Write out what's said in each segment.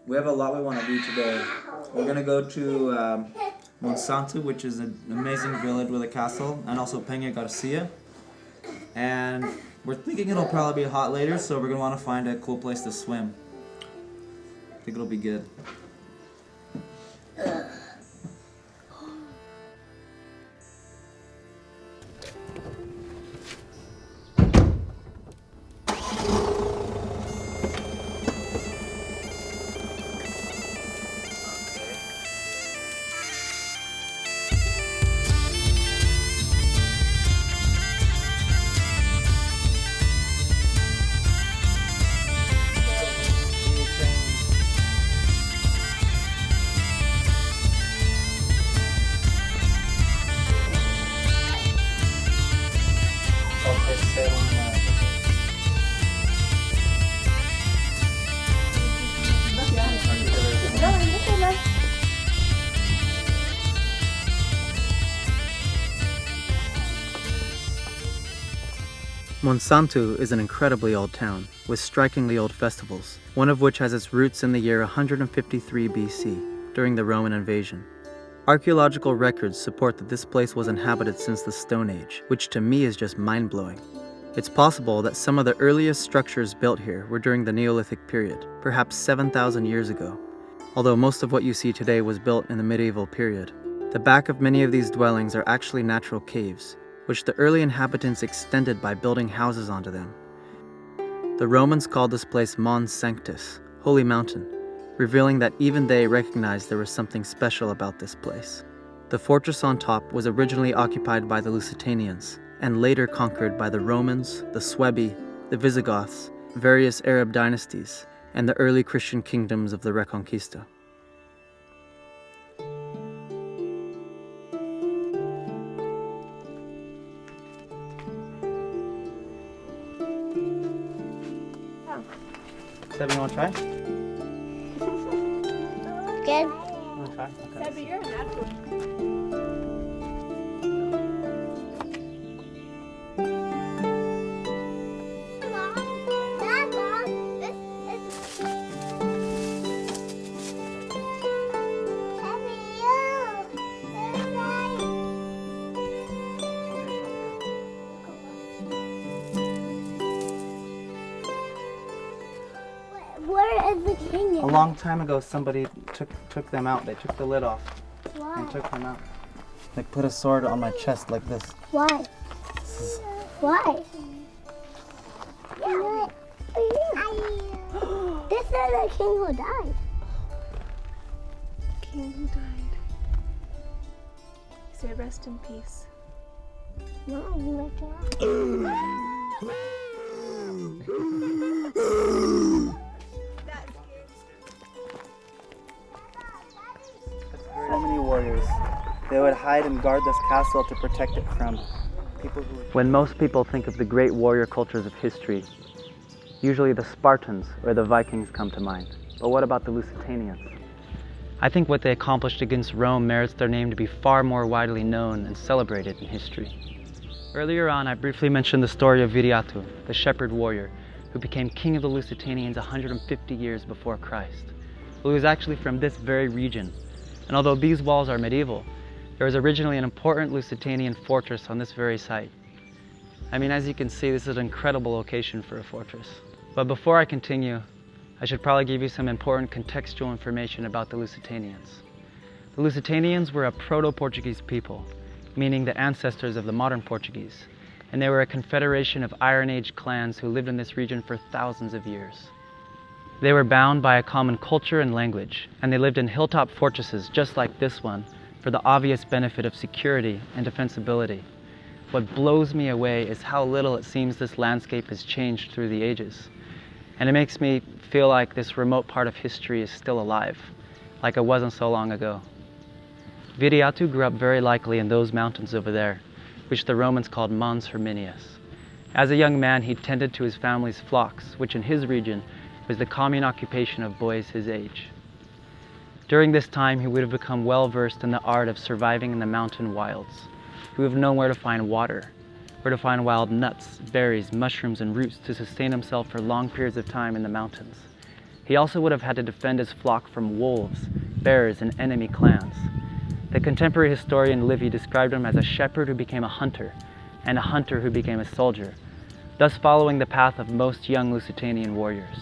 we have a lot we want to do today. We're going to go to Monsanto, which is an amazing village with a castle, and also Penha Garcia. And we're thinking it'll probably be hot later, so we're going to want to find a cool place to swim. I think it'll be good. Monsanto is an incredibly old town, with strikingly old festivals, one of which has its roots in the year 153 BC, during the Roman invasion. Archaeological records support that this place was inhabited since the Stone Age, which to me is just mind-blowing. It's possible that some of the earliest structures built here were during the Neolithic period, perhaps 7,000 years ago, although most of what you see today was built in the medieval period. The back of many of these dwellings are actually natural caves, which the early inhabitants extended by building houses onto them. The Romans called this place Mons Sanctus, Holy Mountain, revealing that even they recognized there was something special about this place. The fortress on top was originally occupied by the Lusitanians, and later conquered by the Romans, the Suebi, the Visigoths, various Arab dynasties, and the early Christian kingdoms of the Reconquista. Sebby, you want to try? Good. You want to try? Okay. Sebby, you're a natural. Where is the king? A long time ago, somebody took them out. They took the lid off Why? and took them out. They put a sword on my chest like this. Why? This is- Why? This is the king who died. King who died. Say rest in peace. No, you like that. So many warriors. They would hide and guard this castle to protect it from people who... When most people think of the great warrior cultures of history, usually the Spartans or the Vikings come to mind. But what about the Lusitanians? I think what they accomplished against Rome merits their name to be far more widely known and celebrated in history. Earlier on, I briefly mentioned the story of Viriato, the shepherd warrior, who became king of the Lusitanians 150 years before Christ. Well, he was actually from this very region. And although these walls are medieval, there was originally an important Lusitanian fortress on this very site. I mean, as you can see, this is an incredible location for a fortress. But before I continue, I should probably give you some important contextual information about the Lusitanians. The Lusitanians were a proto-Portuguese people, meaning the ancestors of the modern Portuguese, and they were a confederation of Iron Age clans who lived in this region for thousands of years. They were bound by a common culture and language, and they lived in hilltop fortresses just like this one for the obvious benefit of security and defensibility. What blows me away is how little it seems this landscape has changed through the ages. And it makes me feel like this remote part of history is still alive, like it wasn't so long ago. Viriato grew up very likely in those mountains over there, which the Romans called Mons Herminius. As a young man, he tended to his family's flocks, which in his region was the common occupation of boys his age. During this time, he would have become well versed in the art of surviving in the mountain wilds. He would have known where to find water, where to find wild nuts, berries, mushrooms, and roots to sustain himself for long periods of time in the mountains. He also would have had to defend his flock from wolves, bears, and enemy clans. The contemporary historian Livy described him as a shepherd who became a hunter, and a hunter who became a soldier, thus following the path of most young Lusitanian warriors.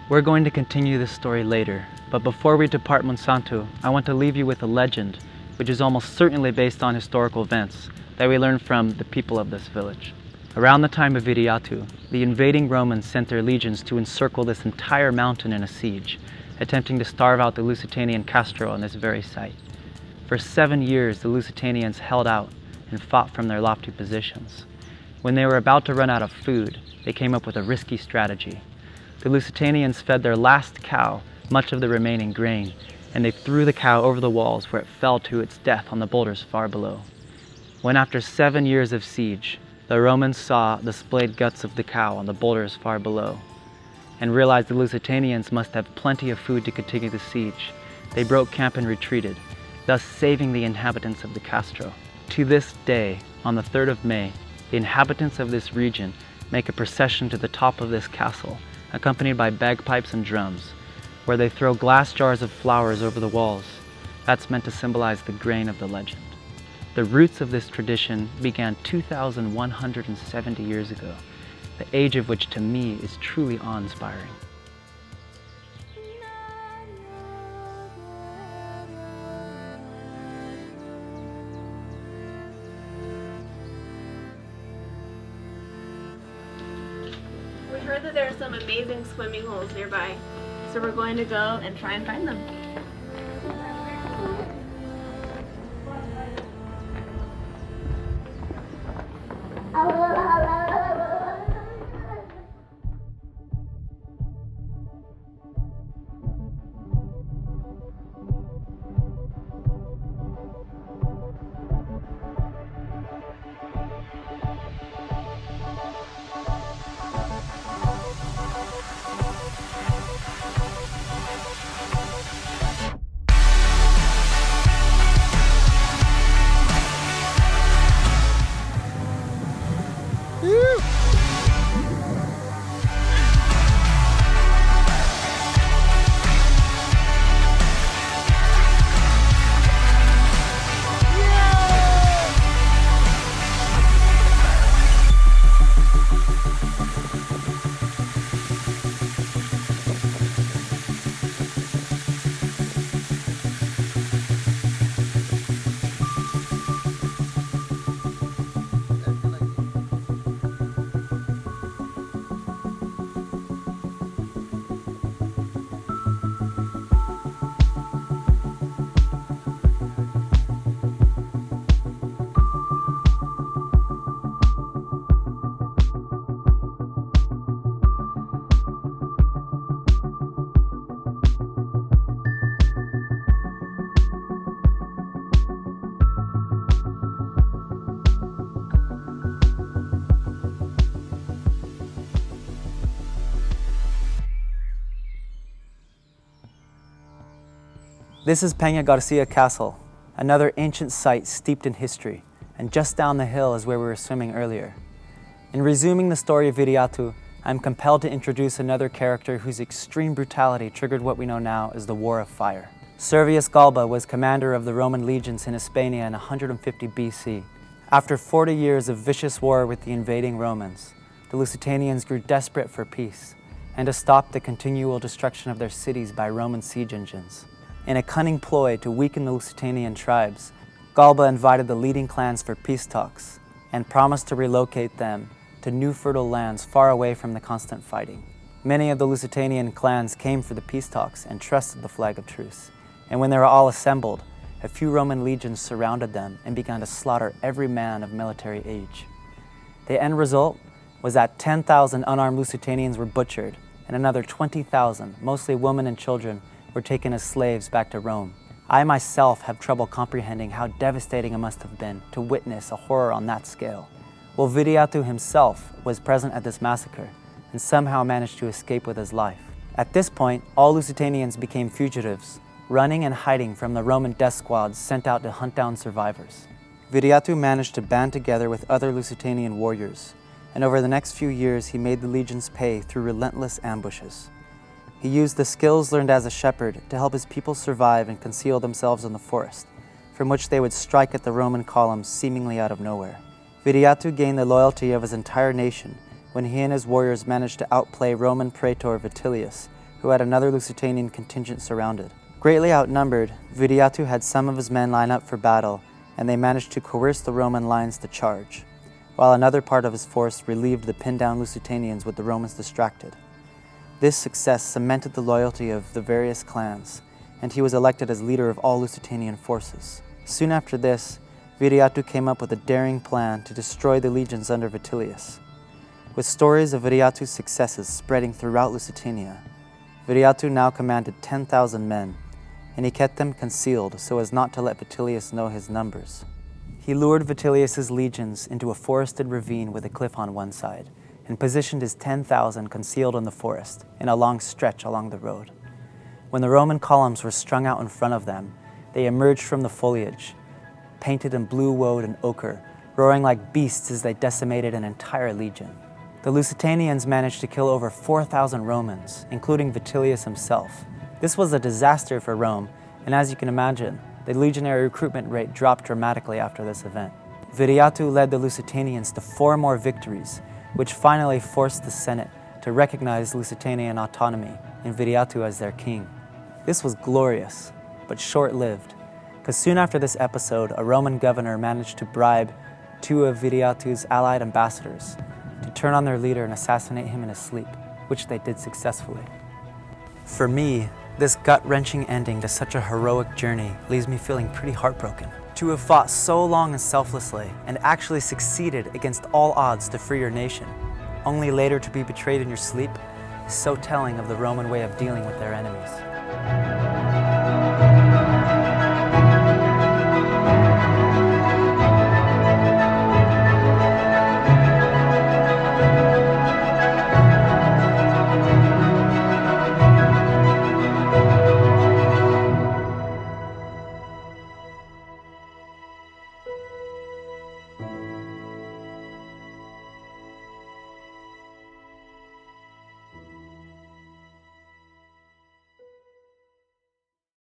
We're going to continue this story later, but before we depart Monsanto, I want to leave you with a legend, which is almost certainly based on historical events that we learned from the people of this village. Around the time of Viriato, the invading Romans sent their legions to encircle this entire mountain in a siege, attempting to starve out the Lusitanian Castro on this very site. For 7 years, the Lusitanians held out and fought from their lofty positions. When they were about to run out of food, they came up with a risky strategy. The Lusitanians fed their last cow much of the remaining grain, and they threw the cow over the walls where it fell to its death on the boulders far below. When after 7 years of siege, the Romans saw the splayed guts of the cow on the boulders far below, and realized the Lusitanians must have plenty of food to continue the siege, they broke camp and retreated, thus saving the inhabitants of the Castro. To this day, on the 3rd of May, the inhabitants of this region make a procession to the top of this castle, accompanied by bagpipes and drums, where they throw glass jars of flowers over the walls. That's meant to symbolize the grain of the legend. The roots of this tradition began 2,170 years ago, the age of which to me is truly awe-inspiring. We heard that there are some amazing swimming holes nearby, so we're going to go and try and find them. This is Penha Garcia Castle, another ancient site steeped in history, and just down the hill is where we were swimming earlier. In resuming the story of Viriato, I'm compelled to introduce another character whose extreme brutality triggered what we know now as the War of Fire. Servius Galba was commander of the Roman legions in Hispania in 150 BC. After 40 years of vicious war with the invading Romans, the Lusitanians grew desperate for peace and to stop the continual destruction of their cities by Roman siege engines. In a cunning ploy to weaken the Lusitanian tribes, Galba invited the leading clans for peace talks and promised to relocate them to new fertile lands far away from the constant fighting. Many of the Lusitanian clans came for the peace talks and trusted the flag of truce. And when they were all assembled, a few Roman legions surrounded them and began to slaughter every man of military age. The end result was that 10,000 unarmed Lusitanians were butchered and another 20,000, mostly women and children, were taken as slaves back to Rome. I myself have trouble comprehending how devastating it must have been to witness a horror on that scale. Well, Viriato himself was present at this massacre and somehow managed to escape with his life. At this point, all Lusitanians became fugitives, running and hiding from the Roman death squads sent out to hunt down survivors. Viriato managed to band together with other Lusitanian warriors, and over the next few years he made the legions pay through relentless ambushes. he used the skills learned as a shepherd to help his people survive and conceal themselves in the forest, from which they would strike at the Roman columns seemingly out of nowhere. Viriato gained the loyalty of his entire nation when he and his warriors managed to outplay Roman praetor Vitellius, who had another Lusitanian contingent surrounded. Greatly outnumbered, Viriato had some of his men line up for battle, and they managed to coerce the Roman lines to charge, while another part of his force relieved the pinned-down Lusitanians with the Romans distracted. This success cemented the loyalty of the various clans, and he was elected as leader of all Lusitanian forces. Soon after this, Viriato came up with a daring plan to destroy the legions under Vitellius. With stories of Viriato's successes spreading throughout Lusitania, Viriato now commanded 10,000 men, and he kept them concealed so as not to let Vitellius know his numbers. He lured Vitellius's legions into a forested ravine with a cliff on one side, and positioned his 10,000 concealed in the forest in a long stretch along the road. When the Roman columns were strung out in front of them, they emerged from the foliage, painted in blue woad and ochre, roaring like beasts as they decimated an entire legion. The Lusitanians managed to kill over 4,000 Romans, including Vitellius himself. This was a disaster for Rome, and as you can imagine, the legionary recruitment rate dropped dramatically after this event. Viriato led the Lusitanians to 4 more victories, which finally forced the Senate to recognize Lusitanian autonomy and Viriato as their king. This was glorious, but short-lived, because soon after this episode, a Roman governor managed to bribe 2 of Viriato's allied ambassadors to turn on their leader and assassinate him in his sleep, which they did successfully. For me, this gut-wrenching ending to such a heroic journey leaves me feeling pretty heartbroken. To have fought so long and selflessly and actually succeeded against all odds to free your nation, only later to be betrayed in your sleep, is so telling of the Roman way of dealing with their enemies.